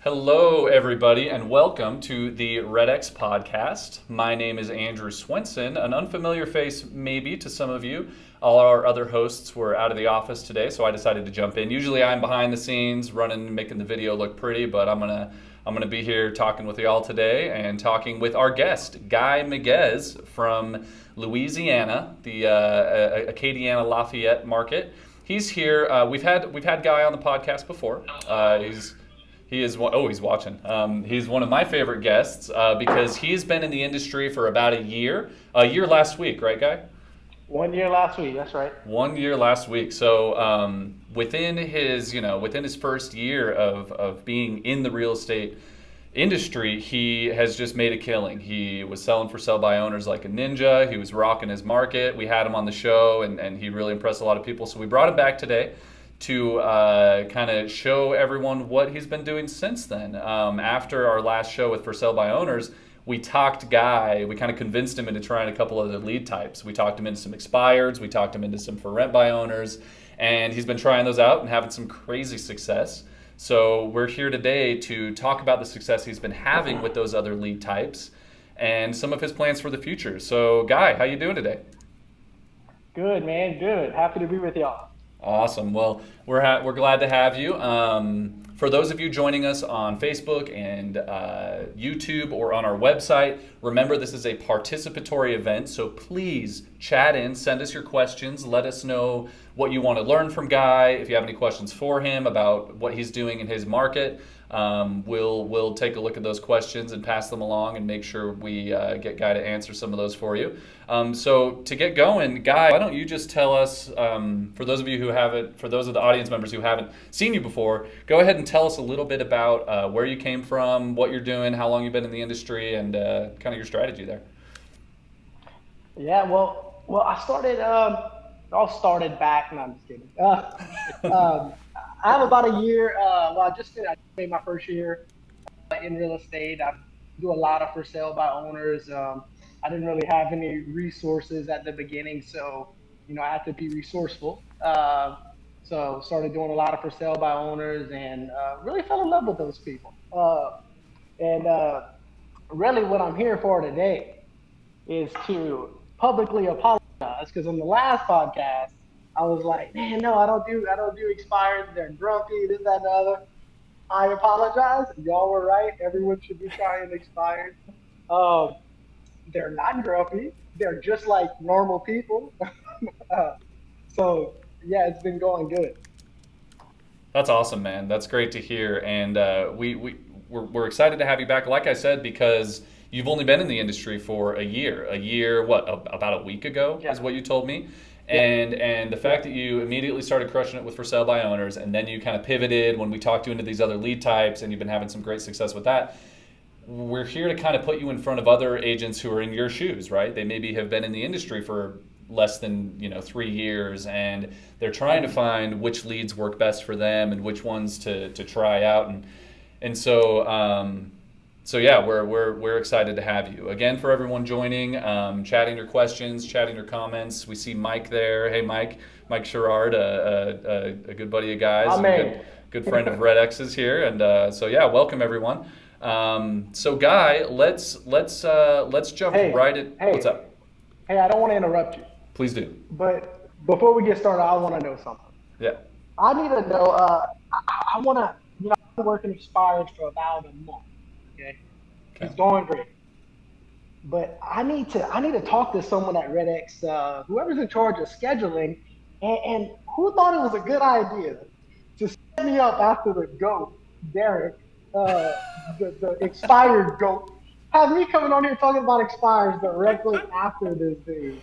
Hello, everybody, and welcome to the REDX podcast. My name is Andrew Swenson, an unfamiliar face maybe to some of you. All our other hosts were out of the office today, so I decided to jump in. Usually I'm behind the scenes, running, making the video look pretty, but I'm gonna be here talking with y'all today and talking with our guest, Guy Migues from Louisiana, the Acadiana Lafayette market. He's here. We've had Guy on the podcast before. He's watching. He's one of my favorite guests because he's been in the industry for about a year. A year last week, right, Guy? 1 year last week. That's right. 1 year last week. So within his first year of being in the real estate industry, he has just made a killing. He was selling for sell by owners like a ninja. He was rocking his market. We had him on the show, and he really impressed a lot of people. So we brought him back today to kind of show everyone what he's been doing since then. After our last show with For Sale by Owners, we talked Guy, we kind of convinced him into trying a couple of the lead types. We talked him into some expireds, we talked him into some for rent by owners, and he's been trying those out and having some crazy success. So we're here today to talk about the success he's been having with those other lead types and some of his plans for the future. So Guy, how you doing today? Good, man. Good. Happy to be with y'all. Awesome. Well, we're glad to have you. For those of you joining us on Facebook and YouTube or on our website, remember this is a participatory event, so please chat in, send us your questions, let us know what you want to learn from Guy. If you have any questions for him about what he's doing in his market, we'll take a look at those questions and pass them along and make sure we get Guy to answer some of those for you. So to get going, Guy, why don't you just tell us, for those of the audience members who haven't seen you before, go ahead and tell us a little bit about where you came from, what you're doing, how long you've been in the industry, and kind of your strategy there. Yeah, well, I started. All started back. No, I'm just kidding. I have about a year. I just made my first year in real estate. I do a lot of for sale by owners. I didn't really have any resources at the beginning, so I had to be resourceful. So started doing a lot of for sale by owners, and really fell in love with those people. And really, what I'm here for today is to publicly apologize, because on the last podcast, I was like, man, no, I don't do expired. They're grumpy, this, that, and the other. I apologize. Y'all were right. Everyone should be trying expired. They're not grumpy. They're just like normal people. So yeah, it's been going good. That's awesome, man. That's great to hear. And we're excited to have you back. Like I said, because you've only been in the industry for a year. About a week ago is what you told me. And the fact that you immediately started crushing it with for sale by owners, and then you kind of pivoted when we talked you into these other lead types, and you've been having some great success with that. We're here to kind of put you in front of other agents who are in your shoes, right? They maybe have been in the industry for less than 3 years, and they're trying to find which leads work best for them and which ones to try out, and so yeah, we're excited to have you again. For everyone joining, chatting your questions, chatting your comments. We see Mike there. Hey, Mike Gerard, a good buddy of Guy's, good friend of REDX's here, and so yeah, welcome everyone. So Guy, let's jump right in. Hey, what's up? Hey, I don't want to interrupt you. Please do. But before we get started, I want to know something. Yeah. I need to know. I want to. I've been working Expires for about a month. Okay. It's going great. But I need to talk to someone at REDX, whoever's in charge of scheduling, and who thought it was a good idea to set me up after the GOAT, Derek, the expired GOAT, have me coming on here talking about expires directly after this thing.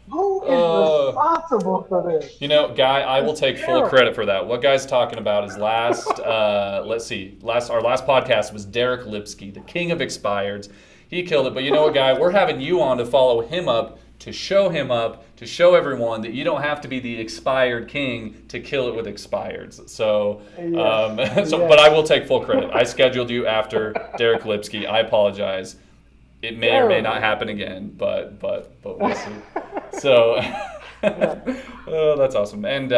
Who is responsible for this? Guy, I will take full credit for that. What Guy's talking about is our last podcast was Derek Lipsky, the king of expireds. He killed it. But you know what, Guy? We're having you on to follow him up, to show everyone that you don't have to be the expired king to kill it with expireds. So, but I will take full credit. I scheduled you after Derek Lipsky. I apologize. It may or may not happen again, but we'll see. So, that's awesome. And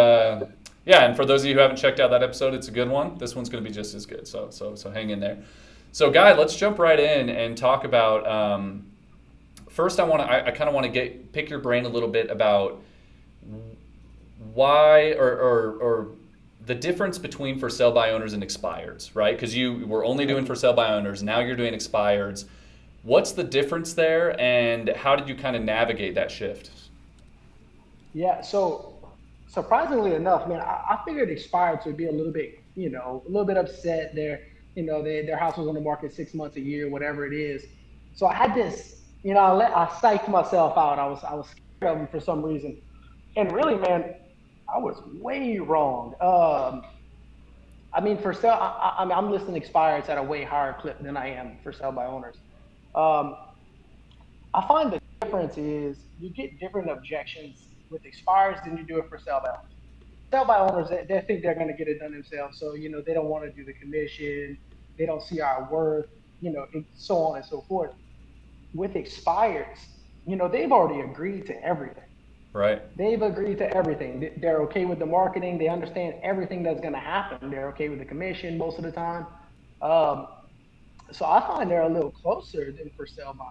Yeah, and for those of you who haven't checked out that episode, it's a good one. This one's going to be just as good. So hang in there. So Guy, let's jump right in and talk about. First, I kind of want to pick your brain a little bit about why or the difference between for sale by owners and expireds, right? Because you were only doing for sale by owners, now you're doing expireds. What's the difference there, and how did you kind of navigate that shift? Yeah, so surprisingly enough, man, I figured expireds would be a little bit, a little bit upset. Their house was on the market 6 months, a year, whatever it is. So I had this, I psyched myself out. I was scared of them for some reason, and really, man, I was way wrong. I mean, for sale, I'm listing expireds at a way higher clip than I am for sale by owners. Um, I find the difference is you get different objections with expires than you do it for sale by owners. Sell by owners, they think they're going to get it done themselves. So, they don't want to do the commission. They don't see our worth, and so on and so forth. With expires, they've already agreed to everything. Right. They've agreed to everything. They're okay with the marketing. They understand everything that's going to happen. They're okay with the commission most of the time. Um, so I find they're a little closer than for sale by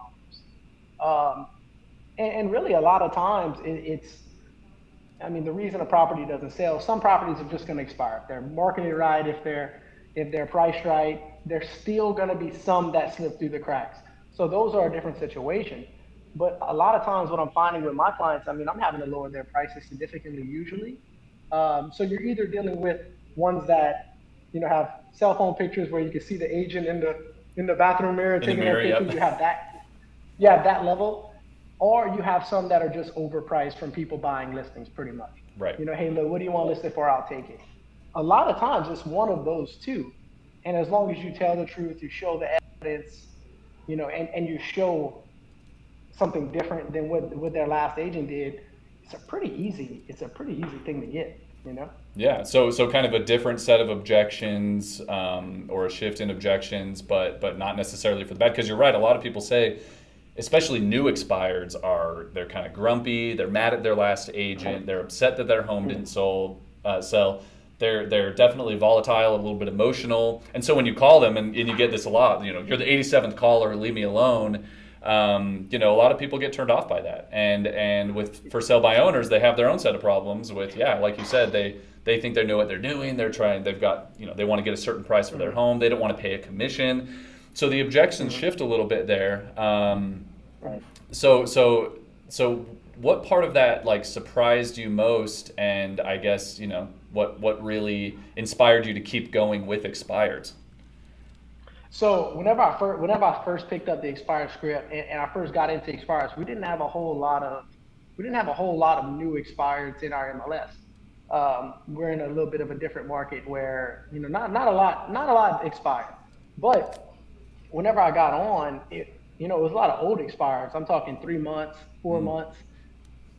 owners. And really, a lot of times I mean, the reason a property doesn't sell, some properties are just going to expire. If they're marketed right, if they're priced right, there's still going to be some that slip through the cracks. So those are a different situation. But a lot of times what I'm finding with my clients, I mean, I'm having to lower their prices significantly usually. So you're either dealing with ones that, have cell phone pictures where you can see the agent in the bathroom mirror taking their pictures. Yep. You have that level. Or you have some that are just overpriced from people buying listings pretty much. Right. Hey, look, what do you want listed for? I'll take it. A lot of times it's one of those two. And as long as you tell the truth, you show the evidence, and you show something different than what their last agent did, it's a pretty easy thing to get, Yeah, so kind of a different set of objections, or a shift in objections, but not necessarily for the bad. Because you're right, a lot of people say, especially new expireds, they're kind of grumpy, they're mad at their last agent, they're upset that their home didn't sell. They're definitely volatile, a little bit emotional. And so when you call them and you get this a lot, you're the 87th caller, leave me alone. A lot of people get turned off by that. And with for sale by owners, they have their own set of problems with, like you said, they think they know what they're doing. They've got, they want to get a certain price for their home. They don't want to pay a commission. So the objections shift a little bit there. Right. So what part of that surprised you most, and I guess what really inspired you to keep going with expireds? So whenever I first picked up the expired script and I first got into expireds, we didn't have a whole lot of new expireds in our MLS. We're in a little bit of a different market where not a lot expired, but whenever I got on, it was a lot of old expireds. I'm talking 3 months, 4 months.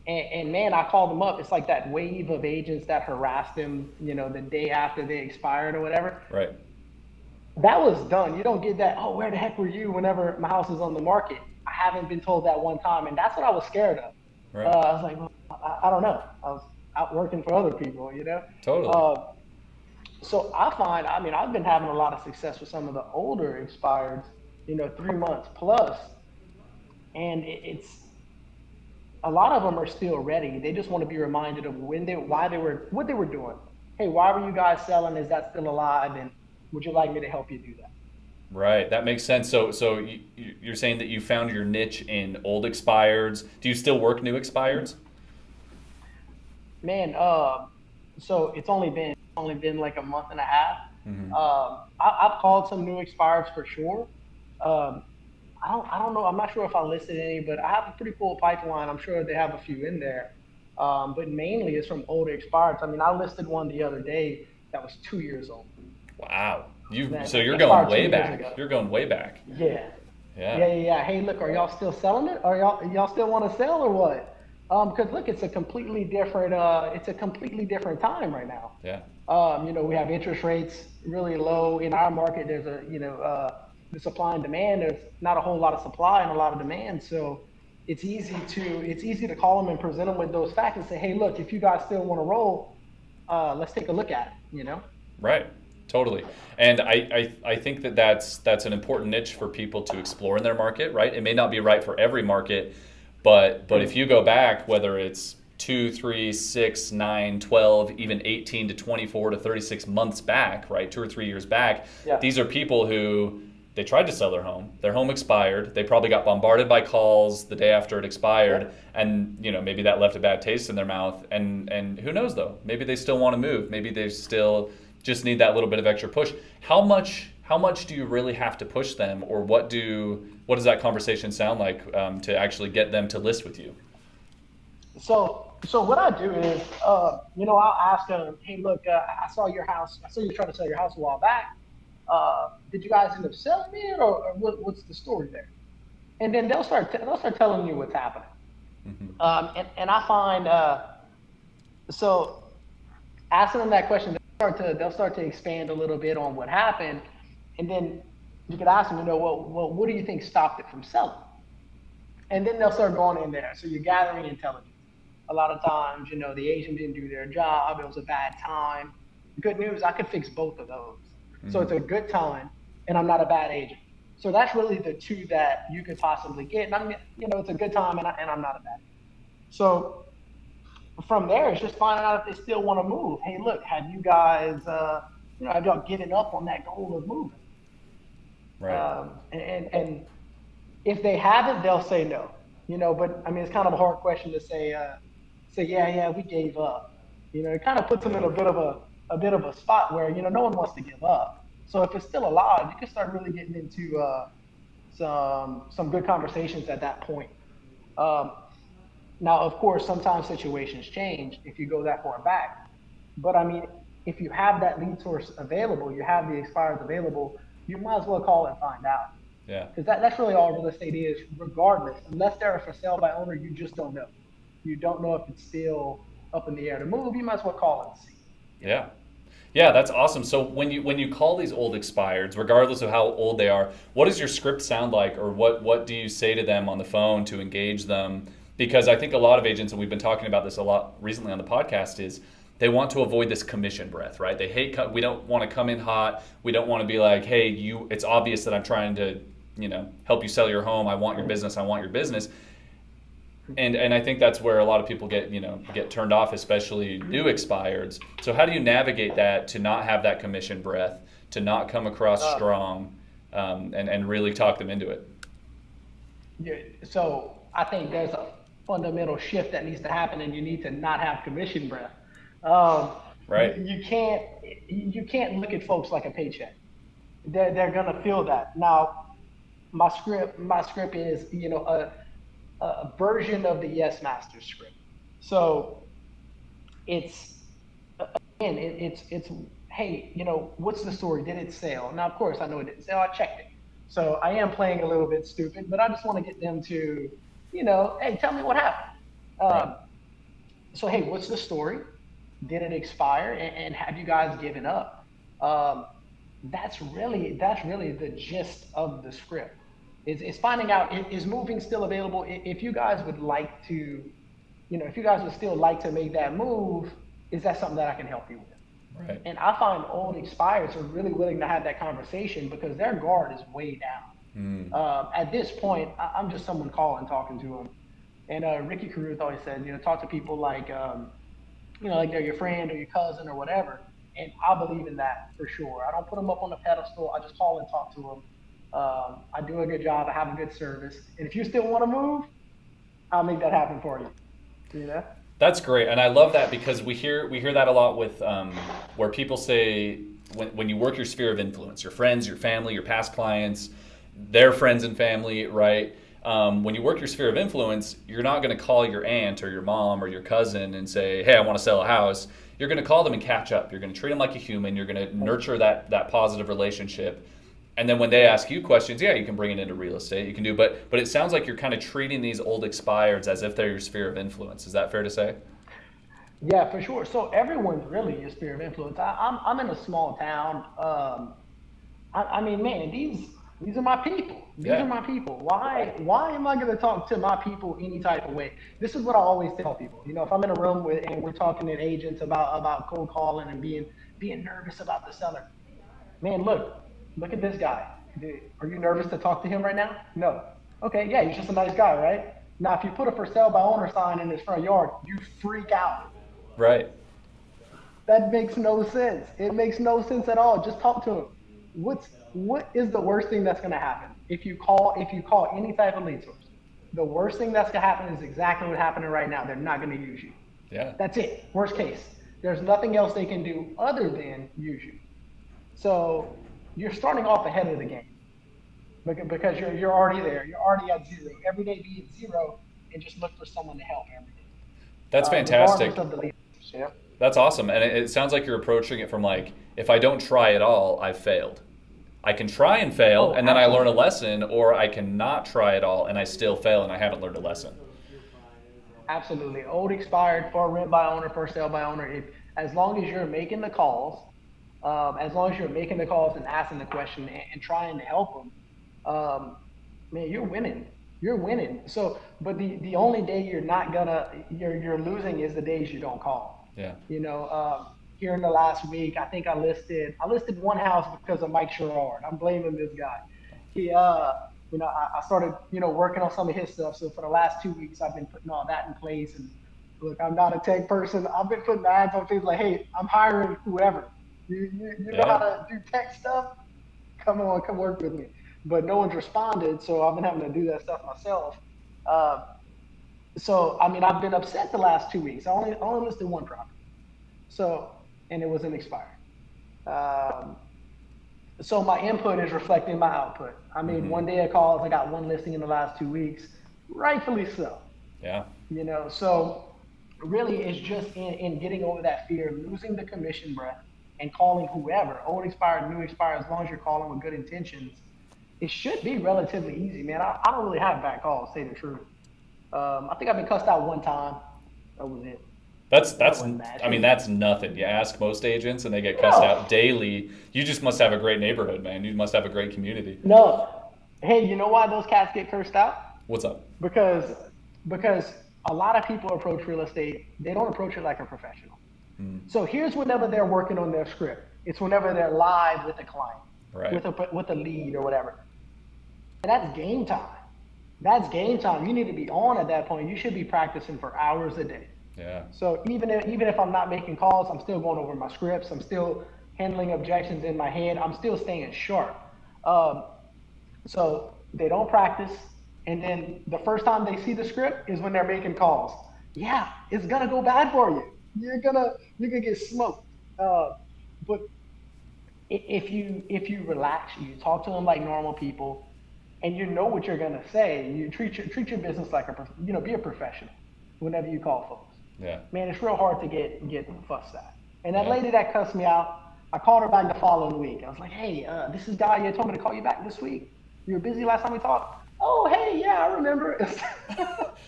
And man, I called them up. It's like that wave of agents that harassed them, the day after they expired or whatever. Right. That was done. You don't get that, oh, where the heck were you whenever my house is on the market? I haven't been told that one time. And that's what I was scared of. Right. I was like, well, I don't know. I was out working for other people, Totally. So I've been having a lot of success with some of the older expireds, 3 months plus. And it's a lot of them are still ready. They just want to be reminded of what they were doing. Hey, why were you guys selling? Is that still alive? And would you like me to help you do that? Right, that makes sense. So you're saying that you found your niche in old expireds. Do you still work new expireds? Man, so it's only been like a month and a half. Mm-hmm. I've called some new expireds for sure. I don't know. I'm not sure if I listed any, but I have a pretty full pipeline. I'm sure they have a few in there. But mainly it's from older expireds. I mean, I listed one the other day that was 2 years old. Wow. So you're going way back. You're going way back. Yeah. Hey, look, are y'all still selling it? Or y'all still want to sell or what? Because look, it's a completely different time right now. Yeah. We have interest rates really low in our market. There's the supply and demand. There's not a whole lot of supply and a lot of demand. So it's easy to call them and present them with those facts and say, hey, look, if you guys still want to roll, let's take a look at it, you know? Right. Totally. And I think that that's an important niche for people to explore in their market, right? It may not be right for every market, but if you go back, whether it's 2, 3, 6, 9, 12, even 18 to 24 to 36 months back, right? 2 or 3 years back, Yeah. these are people who they tried to sell their home expired, they probably got bombarded by calls the day after it expired, Yeah. and maybe that left a bad taste in their mouth, and who knows though, maybe they still want to move, maybe they still just need that little bit of extra push. How much do you really have to push them, or what does that conversation sound like to actually get them to list with you? So what I do is, I'll ask them, hey, look, I saw your house. I saw you trying to sell your house a while back. Did you guys end up selling it, or what's the story there? And then they'll start telling you what's happening. Mm-hmm. And I find so asking them that question, they'll start to expand a little bit on what happened, and then you could ask them, well, what do you think stopped it from selling? And then they'll start going in there. So you're gathering intelligence. A lot of times, the agent didn't do their job. It was a bad time. Good news, I could fix both of those. Mm-hmm. So it's a good time, and I'm not a bad agent. So that's really the two that you could possibly get. And it's a good time, and I'm not a bad agent. So from there, it's just finding out if they still want to move. Hey, look, have you guys, have y'all given up on that goal of moving? Right. And if they haven't, they'll say no. But I mean, it's kind of a hard question to say yeah, we gave up. It kind of puts them in a bit of a spot where no one wants to give up. So if it's still alive, you can start really getting into some good conversations at that point. Now, of course, sometimes situations change if you go that far back. But I mean, if you have that lead source available, you have the expires available, you might as well call and find out. Yeah. Because that's really all real estate is, regardless. Unless they're for sale by owner, you just don't know. You don't know if it's still up in the air to move. You might as well call and see. Yeah. Yeah, that's awesome. So when you call these old expireds, regardless of how old they are, what does your script sound like, or what do you say to them on the phone to engage them? Because I think a lot of agents, and we've been talking about this a lot recently on the podcast, is they want to avoid this commission breath, right? They hate, we don't want to come in hot. We don't want to be like, hey, it's obvious that I'm trying to, help you sell your home. I want your business. I want your business. And I think that's where a lot of people get turned off, especially new expireds. So how do you navigate that to not have that commission breath, to not come across strong, and really talk them into it? Yeah, so I think there's a fundamental shift that needs to happen, and you need to not have commission breath. Right. You can't look at folks like a paycheck. They're gonna feel that. Now, my script is a version of the Yes Master script. So it's again, it's hey, what's the story? Did it sell? Now, of course, I know it didn't sell. I checked it. So I am playing a little bit stupid, but I just want to get them to, hey, tell me what happened. Right. So hey, what's the story? Did it expire? And have you guys given up? That's really the gist of the script. Is finding out, is moving still available? If you guys would like to, if you guys would still like to make that move, is that something that I can help you with? Right. And I find old expires are really willing to have that conversation because their guard is way down. At this point, I'm just someone calling, talking to them. And Ricky Carruth always said, talk to people like, like they're your friend or your cousin or whatever. And I believe in that for sure. I don't put them up on a pedestal. I just call and talk to them. I do a good job. I have a good service. And if you still want to move, I'll make that happen for you. That's great, and I love that because we hear that a lot with where people say when you work your sphere of influence, your friends, your family, your past clients, their friends and family, right? When you work your sphere of influence, you're not going to call your aunt or your mom or your cousin and say, hey, I want to sell a house. You're going to call them and catch up. You're going to treat them like a human. You're going to nurture that positive relationship. And then when they ask you questions, yeah, you can bring it into real estate. You can do, but it sounds like you're kind of treating these old expireds as if they're your sphere of influence. Is that fair to say? Yeah, for sure. So everyone's really your sphere of influence. I'm in a small town. I mean, man, These are my people. These are Yeah. my people. Why am I going to talk to my people any type of way? This is what I always tell people. You know, if I'm in a room with and we're talking to agents about cold calling and being nervous about the seller, man, look at this guy. Are you nervous to talk to him right now? No. Okay, yeah, he's just a nice guy, right? Now, if you put a for sale by owner sign in his front yard, you freak out. Right. That makes no sense. It makes no sense at all. Just talk to him. What is the worst thing that's going to happen if you call any type of lead source? The worst thing that's going to happen is exactly what's happening right now. They're not going to use you. Yeah. That's it. Worst case. There's nothing else they can do other than use you. So you're starting off ahead of the game because you're already there. You're already at zero. Every day be at zero and just look for someone to help every day. That's fantastic. Regardless of the lead. Yeah. That's awesome. And it sounds like you're approaching it from like, if I don't try at all, I've failed. I can try and fail, Oh, and then I learn a absolutely. lesson, or I can not try at all, and I still fail, and I haven't learned a lesson. Absolutely. Old expired for rent by owner, for sale by owner. As long as you're making the calls, as long as you're making the calls and asking the question and trying to help them, man, you're winning. You're winning. So, but the only day you're losing is the days you don't call. Yeah. You know, here in the last week, I think I listed one house because of Mike Gerard. I'm blaming this guy. He, I started, working on some of his stuff. So for the last 2 weeks, I've been putting all that in place. And look, I'm not a tech person. I've been putting ads on things like, hey, I'm hiring whoever. You know how Yeah. to do tech stuff? Come on, come work with me. But no one's responded, so I've been having to do that stuff myself. Uh, so I mean, I've been upset the last 2 weeks. I only listed one property. So, and it was an expired. Um, so my input is reflecting my output. I made Hmm. one day of calls. I got one listing in the last 2 weeks, rightfully so. Yeah. So really it's just in getting over that fear of losing the commission breath and calling whoever, old expired, new expired, as long as you're calling with good intentions, it should be relatively easy, man. I don't really have bad calls, to say the truth. I think I've been cussed out one time. That was it. That That's, wasn't bad. I mean, that's nothing. You ask most agents and they get cussed No, out daily. You just must have a great neighborhood, man. You must have a great community. no. Hey, you know why those cats get cursed out? What's up? Because because a lot of people approach real estate, they don't approach it like a professional. Mm. So here's whenever they're working on their script. It's whenever they're live with a client, Right. with a lead or whatever. And that's game time. That's game time. You need to be on at that point. You should be practicing for hours a day. Yeah. So even if I'm not making calls, I'm still going over my scripts. I'm still handling objections in my head. I'm still staying sharp. Um, so they don't practice, and then the first time they see the script is when they're making calls. Yeah, it's gonna go bad for you. You're gonna get smoked. But if you relax, you talk to them like normal people, and you know what you're gonna say. You treat your business like be a professional whenever you call folks. Yeah. Man, it's real hard to get fussed at. And that Yeah. lady that cussed me out, I called her back the following week. I was like, hey, this is Guy. You told me to call you back this week. You were busy last time we talked. Oh, hey, yeah, I remember.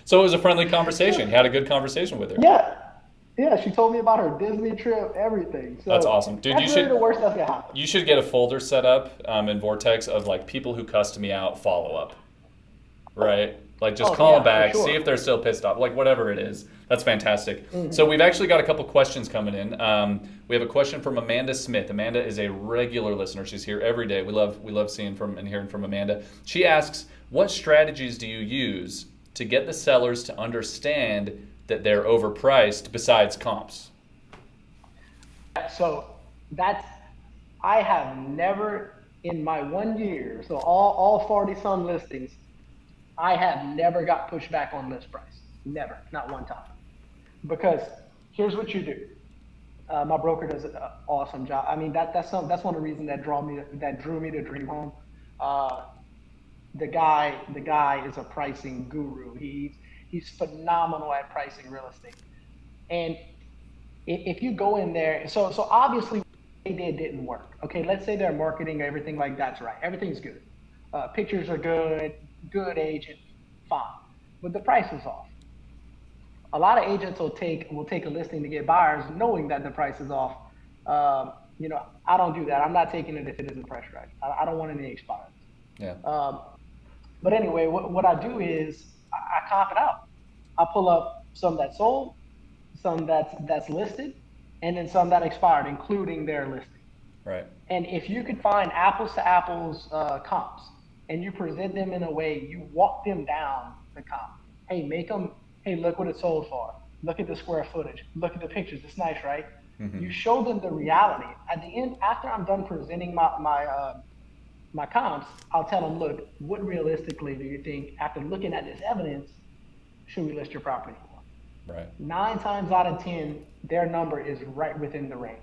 So it was a friendly conversation. You had a good conversation with her. Yeah, yeah. She told me about her Disney trip, everything. That's So awesome. Dude, that's really the worst that's gonna happen. you should get a folder set up in Vortex of like people who cussed me out follow up. Right? Like just Oh call them yeah, for back, see sure. if they're still pissed off, like whatever it is. That's fantastic. So Hmm. we've actually got a couple questions coming in. We have a question from Amanda Smith. Amanda is a regular listener. She's here every day. We love seeing from and hearing from Amanda. She asks, "What strategies do you use to get the sellers to understand that they're overpriced besides comps?" So that's I have never in my 1 year, so all 40 some listings, I have never got pushback on list price. Never, not one time. Because here's what you do. My broker does an awesome job. I mean, that's one of the reasons that drew me to Dream Home. Uh, the guy is a pricing guru. He's phenomenal at pricing real estate. And if you go in there, so obviously what they didn't work. Okay, let's say their marketing, everything like that's right. Everything's good. Pictures are good agent, fine. But the price is off. A lot of agents will take a listing to get buyers knowing that the price is off. I don't do that. I'm not taking it if it isn't priced right. I don't want any expires. Yeah. But anyway, what I do is I comp it out. I pull up some that sold, some that's listed, and then some that expired, including their listing. Right. And if you could find apples to apples comps, and you present them in a way, you walk them down the comp. Hey, make them. Hey, look what it sold for. Look at the square footage. Look at the pictures. It's nice, right? Mm-hmm. You show them the reality. At the end, after I'm done presenting my comps, I'll tell them, look, what realistically do you think, after looking at this evidence, should we list your property for? Right. 9 times out of 10, their number is right within the range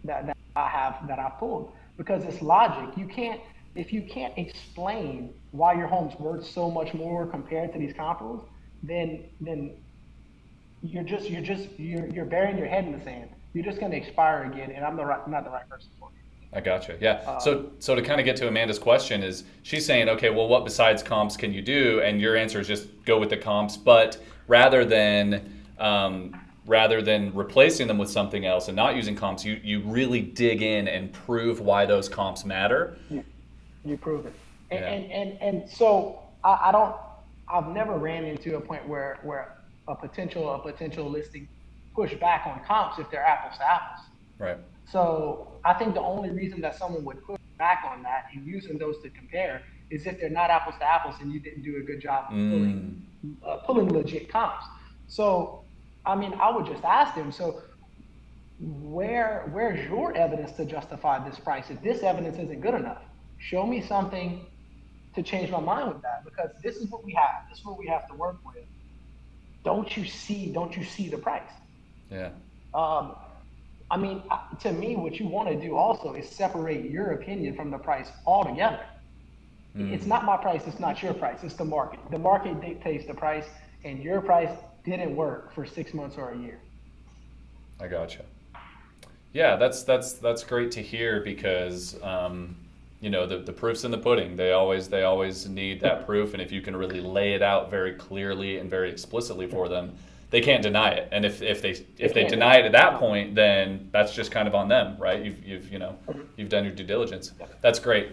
that I pulled, because it's logic. You can't If you can't explain why your home's worth so much more compared to these comparables, then you're burying your head in the sand. You're just going to expire again, and not the right person for you. I gotcha. Yeah. Um, So to kind of get to Amanda's question is she's saying, okay, well, what besides comps can you do? And your answer is just go with the comps, but rather than replacing them with something else and not using comps, you really dig in and prove why those comps matter. you prove it, and Yeah. and so I don't. I've never ran into a point where a potential listing push back on comps if they're apples to apples. Right. So I think the only reason that someone would push back on that and using those to compare is if they're not apples to apples and you didn't do a good job of pulling legit comps. So I mean, I would just ask them. So where's your evidence to justify this price? If this evidence isn't good enough, show me something to change my mind with that, because this is what we have. This is what we have to work with. Don't you see the price? Yeah. Um, I mean, to me, what you want to do also is separate your opinion from the price altogether. It's not my price. It's not your price. It's the market. The market dictates the price, and your price didn't work for 6 months or a year. I gotcha. Yeah, that's great to hear because the proof's in the pudding. They always need that proof, and if you can really lay it out very clearly and very explicitly for them, they can't deny it. And if they deny it at that point, then that's just kind of on them, right? You've done your due diligence. That's great.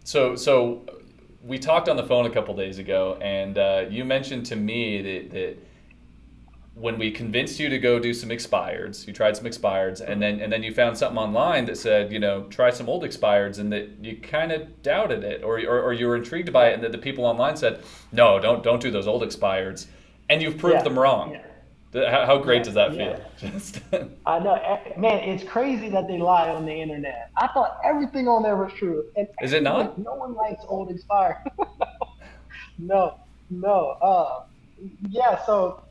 So we talked on the phone a couple days ago, and you mentioned to me that when we convinced you to go do some expireds, you tried some expireds, and then you found something online that said, try some old expireds, and that you kind of doubted it, or you were intrigued by it, and that the people online said, no, don't do those old expireds, and you've proved them wrong. How great does that feel? Just I know, man. It's crazy that they lie on the internet. I thought everything on there was true. And Is it not? No one likes old expired. No, no. Yeah. So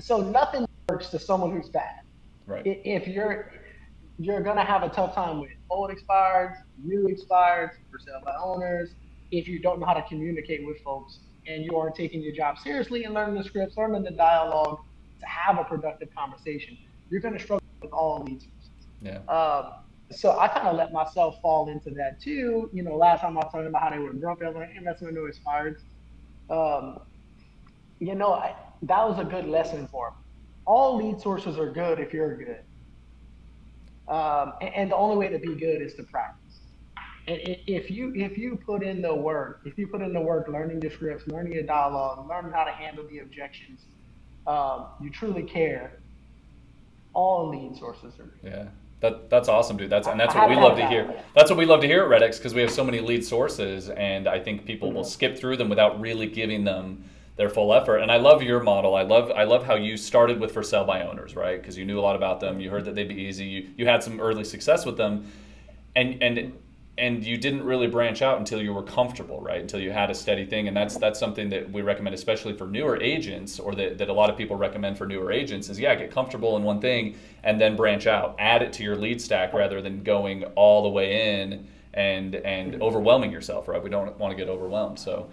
nothing works to someone who's bad. Right. If you're gonna have a tough time with old expireds, new expireds, for sale by owners. If you don't know how to communicate with folks, and you aren't taking your job seriously and learning the scripts, learning the dialogue to have a productive conversation, you're going to struggle with all lead sources. Yeah. So I kind of let myself fall into that too. Last time I was talking about how they were grumpy, I was like, hey, that's when no expireds. That was a good lesson for me. All lead sources are good if you're good. And the only way to be good is to practice. And if you put in the work, learning the scripts, learning your dialogue, learning how to handle the objections, you truly care, all lead sources are good. Yeah. That's awesome, dude. That's what we love to hear. That's what we love to hear at REDX, because we have so many lead sources, and I think people will skip through them without really giving them their full effort. And I love your model. I love how you started with for sale by owners, right? Because you knew a lot about them. You heard that they'd be easy. You had some early success with them, and you didn't really branch out until you were comfortable, right? Until you had a steady thing. And that's something that we recommend, especially for newer agents, or that a lot of people recommend for newer agents, is get comfortable in one thing and then branch out. Add it to your lead stack rather than going all the way in and overwhelming yourself, right? We don't want to get overwhelmed. So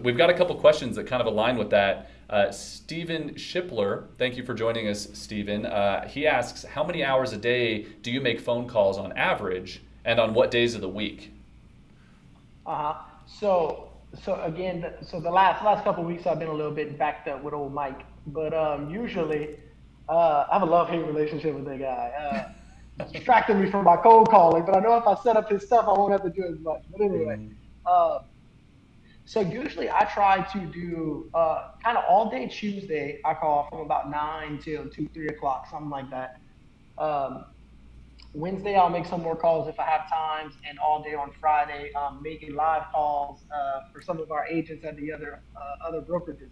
we've got a couple questions that kind of align with that. Stephen Shipler, thank you for joining us, Stephen. He asks, how many hours a day do you make phone calls on average, and on what days of the week? So again, the last couple of weeks I've been a little bit backed up with old Mike, but usually I have a love-hate relationship with that guy. distracting me from my cold calling. But I know if I set up his stuff, I won't have to do as much. But anyway, uh, so usually I try to do kind of all day Tuesday. I call from about 9 till 2, 3 o'clock, something like that. Um, Wednesday I'll make some more calls if I have times, and all day on Friday making live calls for some of our agents at the other brokerages,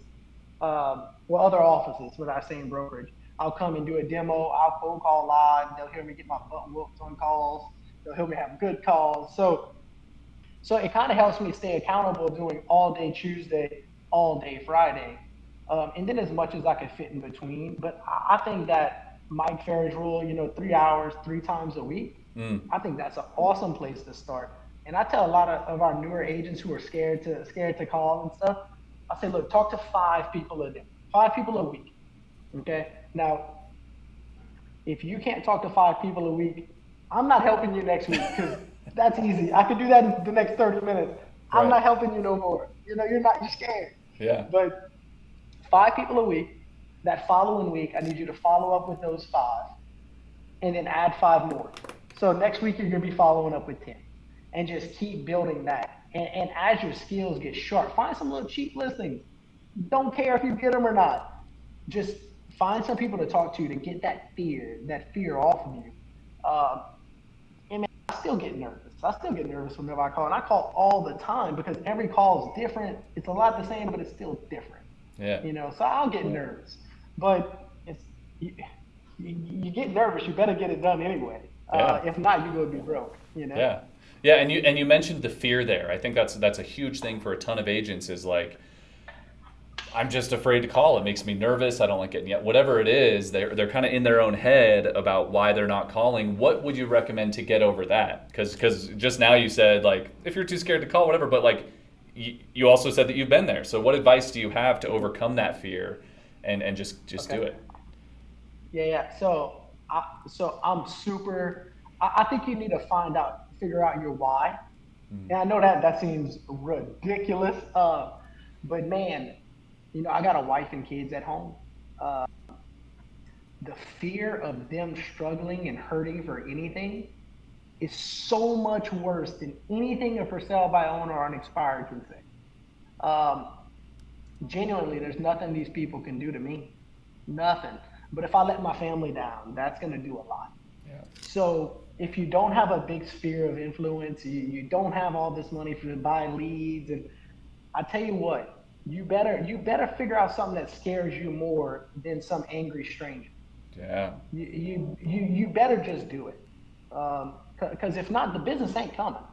well, other offices without saying brokerage. I'll come and do a demo. I'll phone call live. They'll hear me get my butt whooped on calls. They'll hear me have good calls. So it kind of helps me stay accountable doing all day Tuesday, all day Friday, and then as much as I can fit in between. But I think that Mike Ferry's rule, 3 hours, 3 times a week, I think that's an awesome place to start. And I tell a lot of our newer agents who are scared to call and stuff, I say, look, talk to 5 people a day, 5 people a week. Okay. Now, if you can't talk to 5 people a week, I'm not helping you next week because that's easy. I can do that in the next 30 minutes. I'm not helping you no more. You're scared. Yeah. But 5 people a week, that following week, I need you to follow up with those 5 and then add 5 more. So next week, you're going to be following up with 10 and just keep building that. And as your skills get sharp, find some little cheap listings. Don't care if you get them or not. Just find some people to talk to get that fear off of you. And man, I still get nervous. I still get nervous whenever I call. And I call all the time because every call is different. It's a lot the same, but it's still different. Yeah. So I'll get nervous. But you get nervous, you better get it done anyway. If not, you're going to be broke. Yeah. Yeah, and you mentioned the fear there. I think that's a huge thing for a ton of agents is like, I'm just afraid to call. It makes me nervous. I don't like getting yet. Whatever it is, they're kind of in their own head about why they're not calling. What would you recommend to get over that? Because just now you said like if you're too scared to call, whatever. But like you also said that you've been there. So what advice do you have to overcome that fear and just do it? Yeah. So I'm super. I think you need to figure out your why. And I know that seems ridiculous, but man. I got a wife and kids at home. The fear of them struggling and hurting for anything is so much worse than anything a for sale by owner or an expired can say. Genuinely, there's nothing these people can do to me. Nothing. But if I let my family down, that's going to do a lot. Yeah. So if you don't have a big sphere of influence, you don't have all this money to buy leads, and I tell you what, you better figure out something that scares you more than some angry stranger. Yeah. You better just do it. Because if not, the business ain't coming.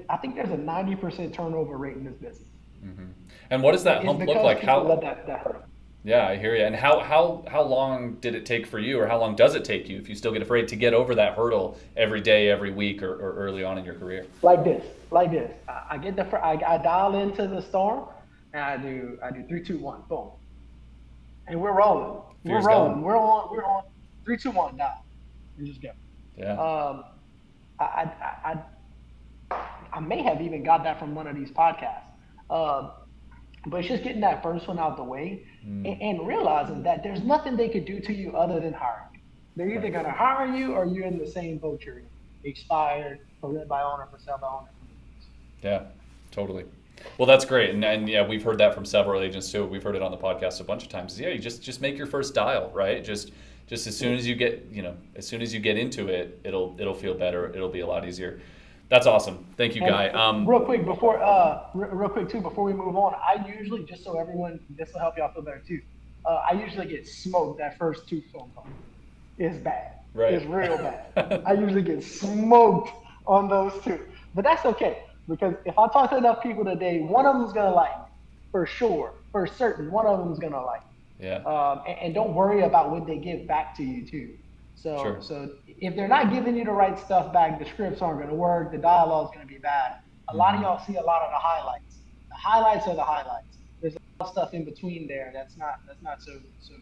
I think there's a 90% turnover rate in this business. Mm-hmm. And what does that hump look like? How let that hurt. Yeah, I hear you. And how long did it take for you, or how long does it take you, if you still get afraid, to get over that hurdle every day, every week, or early on in your career? Like this. I dial into the storm, and I do 3, 2, 1, boom, and we're rolling. Fear's We're rolling. gone. We're on 3, 2, 1 dial. And just go. Yeah. I may have even got that from one of these podcasts. But it's just getting that first one out the way and realizing that there's nothing they could do to you other than hire you. They're either going to hire you or you're in the same boat you're in. Expired, for rent by owner, for sale by owner. Yeah, totally. Well, that's great. And yeah, we've heard that from several agents too. We've heard it on the podcast a bunch of times. Yeah, you just make your first dial, right? Just as soon as you get, as soon as you get into it, it'll feel better. It'll be a lot easier. That's awesome. Thank you, Guy. Real quick too, before we move on, I usually, just so everyone, this will help y'all feel better too. I usually get smoked that first 2 phone calls. It's bad. Right. It's real bad. I usually get smoked on those 2, but that's okay, because if I talk to enough people today, one of them's gonna like me, for sure, for certain. One of them's gonna like me. Yeah. And don't worry about what they give back to you too. So if they're not giving you the right stuff back, the scripts aren't going to work, the dialogue's going to be bad. A lot of y'all see a lot of the highlights. The highlights are the highlights. There's a lot of stuff in between there that's not so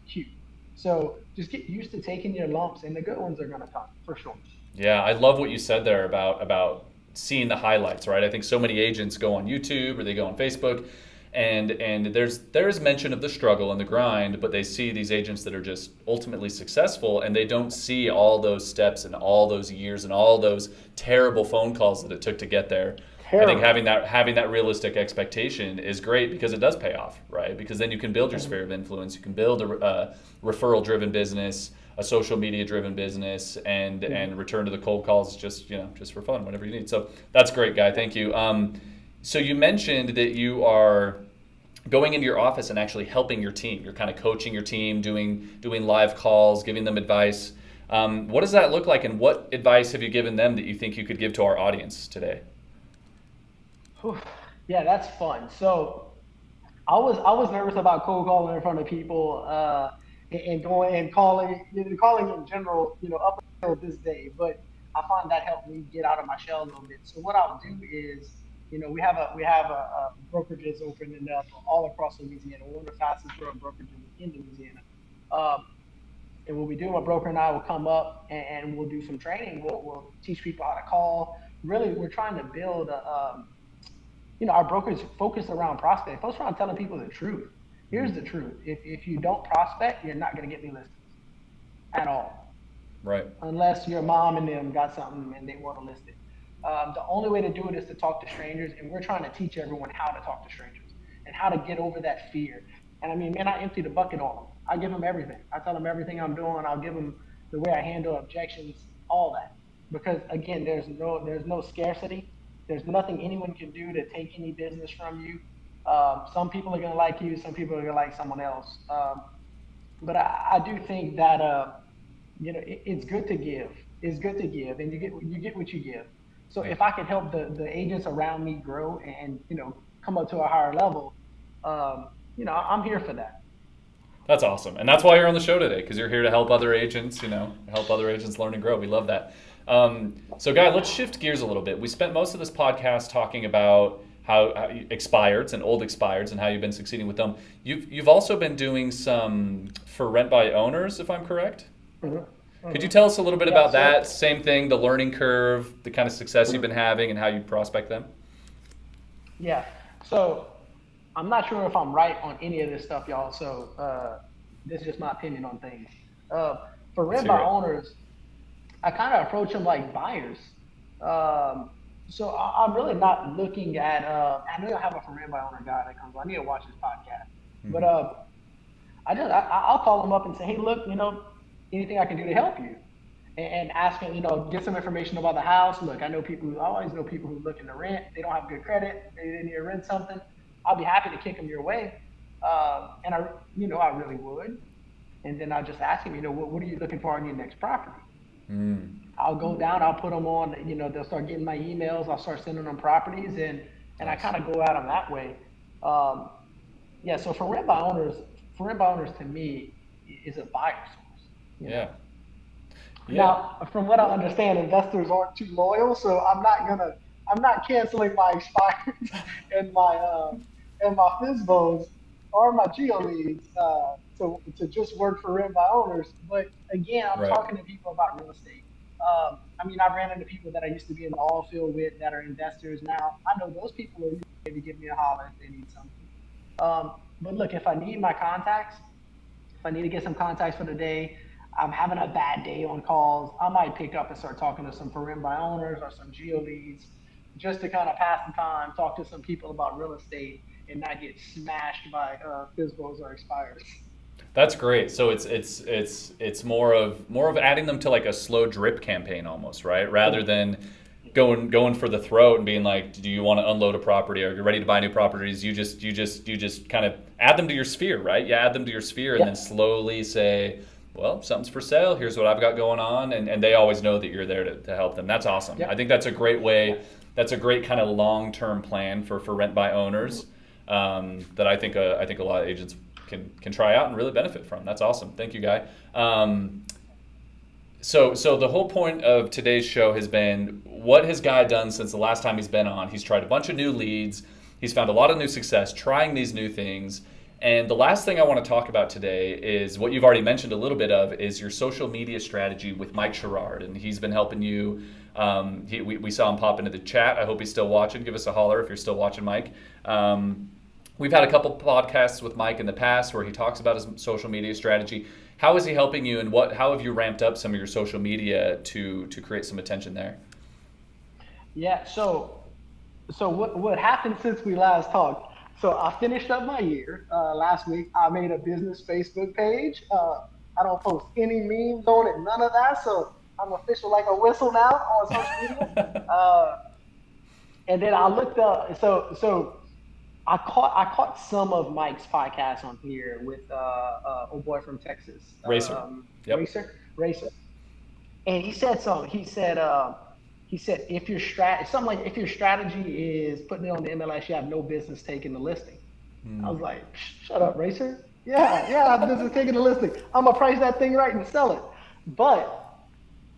cute. So just get used to taking your lumps, and the good ones are going to come for sure. Yeah, I love what you said there about seeing the highlights, right? I think so many agents go on YouTube or they go on Facebook And there's mention of the struggle and the grind, but they see these agents that are just ultimately successful, and they don't see all those steps and all those years and all those terrible phone calls that it took to get there. Terrible. I think having that realistic expectation is great, because it does pay off, right? Because then you can build your sphere of influence, you can build a referral-driven business, a social media-driven business, and return to the cold calls just for fun, whenever you need. So that's great, Guy. Thank you. So you mentioned that you are going into your office and actually helping your team. You're kind of coaching your team, doing live calls, giving them advice. What does that look like, and what advice have you given them that you think you could give to our audience today? Yeah, that's fun. So I was nervous about cold calling in front of people and going and calling in general, up until this day. But I find that helped me get out of my shell a little bit. So what I'll do is, we have a brokerages opening up all across Louisiana. We're one of the fastest growing brokerages in Louisiana. And what we do, my broker and I will come up and we'll do some training. We'll teach people how to call. Really, we're trying to build our brokers focus around prospect. Focus around telling people the truth. Here's the truth. If you don't prospect, you're not going to get any listings at all. Right. Unless your mom and them got something and they want to list it. The only way to do it is to talk to strangers, and we're trying to teach everyone how to talk to strangers and how to get over that fear. And I mean, man, I empty the bucket on them. I give them everything. I tell them everything I'm doing. I'll give them the way I handle objections, all that. Because again, there's no scarcity. There's nothing anyone can do to take any business from you. Some people are going to like you. Some people are going to like someone else. But I do think that it's good to give. It's good to give, and you get what you give. So if I can help the agents around me grow and come up to a higher level, I'm here for that. That's awesome, and that's why you're on the show today, because you're here to help other agents. Help other agents learn and grow. We love that. So, Guy, let's shift gears a little bit. We spent most of this podcast talking about how expireds and old expireds and how you've been succeeding with them. You've also been doing some for rent by owners, if I'm correct. Mm-hmm. Could you tell us a little bit about that? Same thing, the learning curve, the kind of success you've been having, and how you prospect them? Yeah. So I'm not sure if I'm right on any of this stuff, y'all. So this is just my opinion on things. For rent by owners, I kind of approach them like buyers. So I'm really not looking at, I know I have a for rent by owner guy that comes on. I need to watch this podcast. Mm-hmm. But I'll call them up and say, hey, look, anything I can do to help you, and ask them, get some information about the house. Look, I always know people who are looking to rent. They don't have good credit. They need to rent something. I'll be happy to kick them your way. And I really would. And then I'll just ask them, what are you looking for on your next property? Mm. I'll go down, I'll put them on, they'll start getting my emails. I'll start sending them properties, and I kind of go at them that way. So for rent by owners to me is a buyer source. Yeah. Now, from what I understand, investors aren't too loyal, so I'm not canceling my expires and my FSBOs or my geo leads to just work for rent by owners. But again, I'm talking to people about real estate. I've ran into people that I used to be in the oil field with that are investors now. I know those people are maybe give me a holler if they need something. But look, if I need my contacts, if I need to get some contacts for the day, I'm having a bad day on calls, I might pick up and start talking to some for rent by owners or some geo leads, just to kind of pass the time, talk to some people about real estate, and not get smashed by FSBOs or expires. That's great. So it's more of adding them to like a slow drip campaign almost, right? Rather than going for the throat and being like, do you want to unload a property, or you're ready to buy new properties? You just kind of add them to your sphere, right? You add them to your sphere and then slowly say, well, something's for sale. Here's what I've got going on. And they always know that you're there to help them. That's awesome. Yep. I think that's a great way. That's a great kind of long-term plan for rent by owners that I think a lot of agents can try out and really benefit from. That's awesome. Thank you, Guy. So the whole point of today's show has been, what has Guy done since the last time he's been on? He's tried a bunch of new leads. He's found a lot of new success trying these new things. And the last thing I want to talk about today is what you've already mentioned a little bit of, is your social media strategy with Mike Gerard. And he's been helping you. We saw him pop into the chat. I hope he's still watching. Give us a holler if you're still watching, Mike. we've had a couple podcasts with Mike in the past where he talks about his social media strategy. How is he helping you, and how have you ramped up some of your social media to create some attention there? Yeah. So what happened since we last talked? So I finished up my year last week. I made a business Facebook page. I don't post any memes on it, none of that. So I'm official like a whistle now on social media. Uh, and then I looked up. So I caught some of Mike's podcast on here with old boy from Texas, Racer. Yep. Racer, and he said something. He said if your something like if your strategy is putting it on the MLS, you have no business taking the listing. I was like, shut up, Racer. Yeah, I have business taking the listing. I'm gonna price that thing right and sell it. But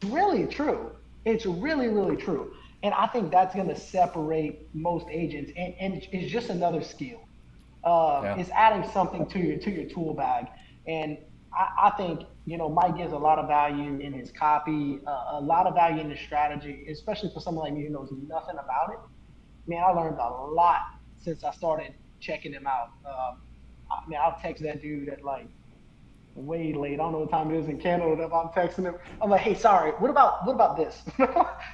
it's really true. It's really, really true. And I think that's gonna separate most agents, and it's just another skill. Yeah. It's adding something to your tool bag, and I think Mike gives a lot of value in his copy, a lot of value in his strategy, especially for someone like me who knows nothing about it. Man, I learned a lot since I started checking him out. I'll text that dude at like way late. I don't know what time it is in Canada. If I'm texting him, I'm like, hey, sorry, what about this?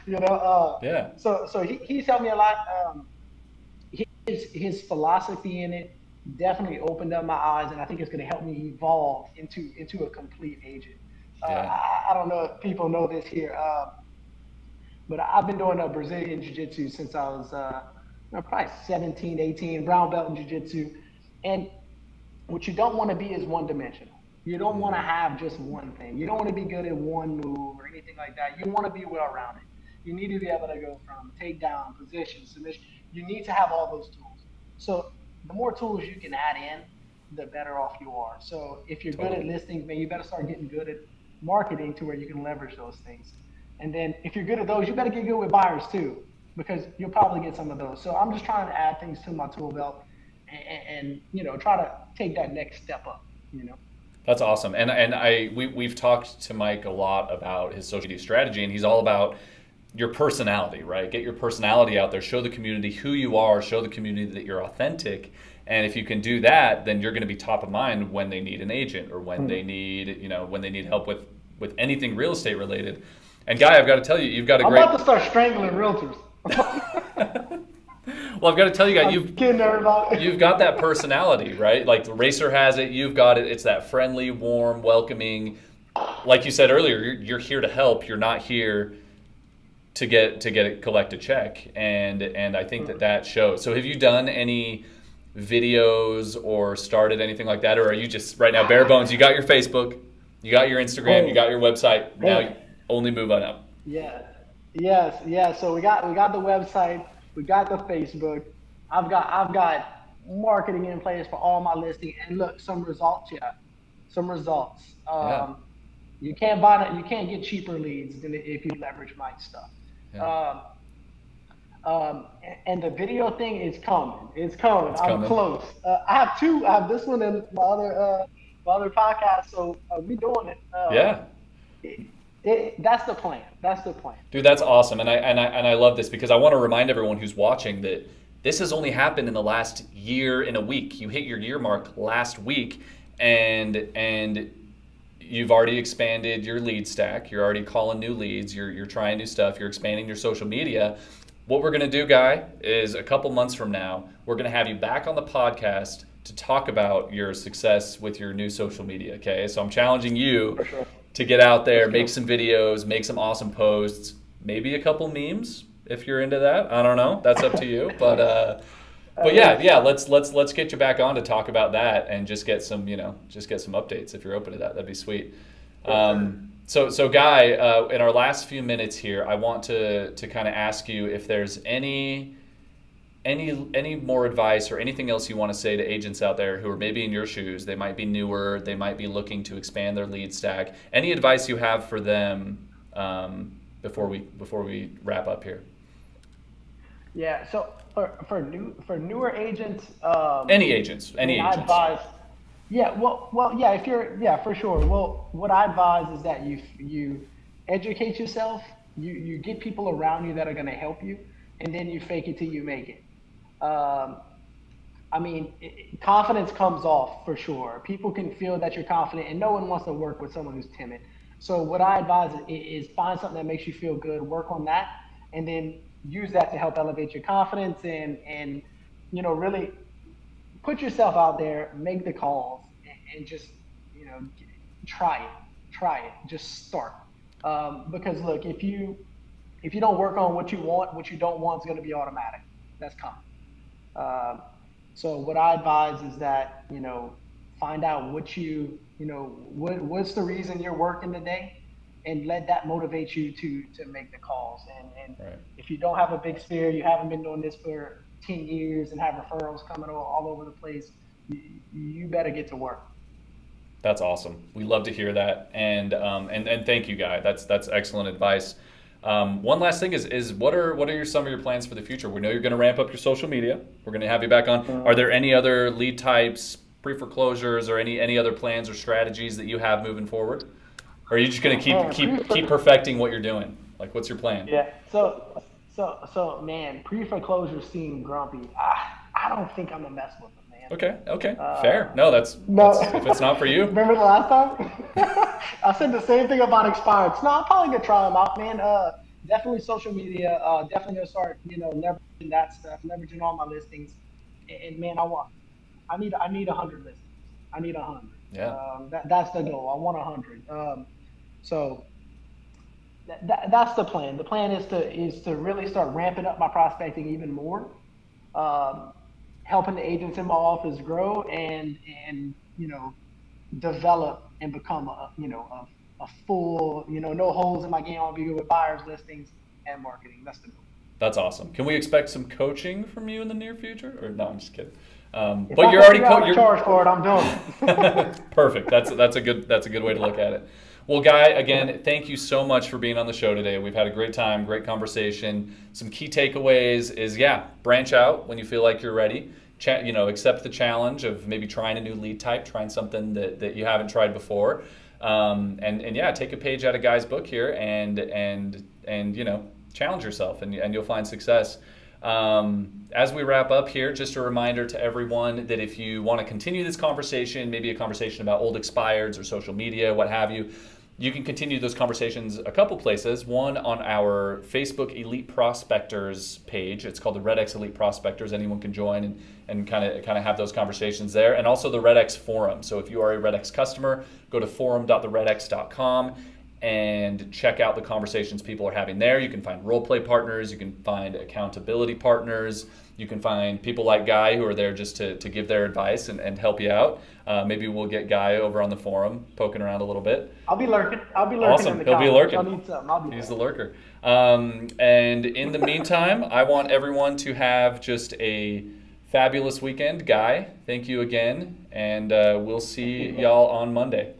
Yeah. So he's helped me a lot. His philosophy in it definitely opened up my eyes, and I think it's going to help me evolve into a complete agent. Yeah. I don't know if people know this here, but I've been doing Brazilian Jiu-Jitsu since I was probably 17, 18, brown belt in Jiu-Jitsu. And what you don't want to be is one-dimensional. You don't want to have just one thing. You don't want to be good at one move or anything like that. You want to be well-rounded. You need to be able to go from takedown, position, submission. You need to have all those tools. So the more tools you can add in, the better off you are. So if you're good at listings, man, you better start getting good at marketing to where you can leverage those things. And then if you're good at those, you better get good with buyers too, because you'll probably get some of those. So I'm just trying to add things to my tool belt and try to take that next step up. That's awesome. And we've talked to Mike a lot about his social media strategy, and he's all about your personality, right? Get your personality out there, show the community who you are, show the community that you're authentic. And if you can do that, then you're going to be top of mind when they need an agent or when they need, when they need help with anything real estate related. And Guy, I've got to tell you, you've got a great... I'm about to start strangling realtors. Well, I've got to tell you, Guy, you've got that personality, right? Like the Racer has it, you've got it. It's that friendly, warm, welcoming. Like you said earlier, you're here to help. You're not here to collect a check, and I think that shows. So have you done any videos or started anything like that, or are you just right now bare bones? You got your Facebook, you got your Instagram, you got your website. Now you only move on up. Yes. So we got the website, we got the Facebook. I've got marketing in place for all my listing, and look, some results. You can't you can't get cheaper leads than if you leverage my stuff. Yeah. And the video thing is coming. It's coming. I'm close. I have two. I have this one and my other podcast. So we doing it. That's the plan. Dude, that's awesome. And I love this because I want to remind everyone who's watching that this has only happened in the last year and a week. You hit your year mark last week, and you've already expanded your lead stack. You're already calling new leads. You're trying new stuff. You're expanding your social media. What we're going to do, Guy, is a couple months from now, we're going to have you back on the podcast to talk about your success with your new social media, okay? So I'm challenging you to get out there, make some videos, make some awesome posts, maybe a couple memes if you're into that. I don't know. That's up to you. But yeah, let's get you back on to talk about that and just get some updates if you're open to that. That'd be sweet. So Guy, in our last few minutes here, I want to kind of ask you if there's any more advice or anything else you want to say to agents out there who are maybe in your shoes. They might be newer, they might be looking to expand their lead stack. Any advice you have for them before we wrap up here? Yeah. So for newer agents, any agents. I advise. Yeah. Well. Yeah. If you're. Yeah. For sure. Well, what I advise is that you educate yourself. You get people around you that are going to help you, and then you fake it till you make it. I mean, confidence comes off for sure. People can feel that you're confident, and no one wants to work with someone who's timid. So what I advise is find something that makes you feel good, work on that, and then use that to help elevate your confidence and really put yourself out there, make the calls, and just you know try it, just start. Because look, if you don't work on what you want, what you don't want is going to be automatic. That's coming. Um, so what I advise is that find out what's the reason you're working today, and let that motivate you to make the calls. And Right. if you don't have a big sphere, you haven't been doing this for 10 years and have referrals coming all over the place, you better get to work. That's awesome. We love to hear that, and thank you, Guy. That's excellent advice. One last thing is what are some of your plans for the future? We know you're going to ramp up your social media. We're going to have you back on. Are there any other lead types, pre-foreclosures, or any other plans or strategies that you have moving forward? Or are you just going to keep perfecting what you're doing? Like, what's your plan? Yeah. So man, pre-foreclosure seem grumpy. I don't think I'm gonna mess with them, man. Okay, fair. No, No. that's if it's not for you. Remember the last time? I said the same thing about Expires. No, I'm probably gonna try them out, man. Definitely social media. Definitely gonna start, leveraging that stuff, leveraging all my listings. And man, I need 100 listings. I need 100. Yeah. That's the goal. I want 100. So that's the plan. The plan is to really start ramping up my prospecting even more, um, helping the agents in my office grow and develop and become a full no holes in my game. I'll be good with buyers, listings, and marketing. That's the goal. That's awesome. Can we expect some coaching from you in the near future? Or no, I'm just kidding. If But I you're can already figure out a you're charge for it, I'm doing it. perfect. That's a good way to look at it. Well, Guy, again, thank you so much for being on the show today. We've had a great time, great conversation. Some key takeaways is branch out when you feel like you're ready. Accept the challenge of maybe trying a new lead type, trying something that you haven't tried before, and take a page out of Guy's book here and challenge yourself and you'll find success. As we wrap up here, just a reminder to everyone that if you want to continue this conversation, maybe a conversation about old expireds or social media, what have you, you can continue those conversations a couple places. One, on our Facebook Elite Prospectors page. It's called the REDX Elite Prospectors. Anyone can join and kind of have those conversations there. And also the REDX forum. So if you are a REDX customer, go to forum.theredx.com and check out the conversations people are having there. You can find role play partners, you can find accountability partners, you can find people like Guy who are there just to give their advice and help you out. Maybe we'll get Guy over on the forum poking around a little bit. I'll be lurking. Awesome. In the He'll be comments. lurking. I'll need something. I'll be He's there. the lurker. And in the meantime, I want everyone to have just a fabulous weekend. Guy, thank you again, and we'll see y'all on Monday.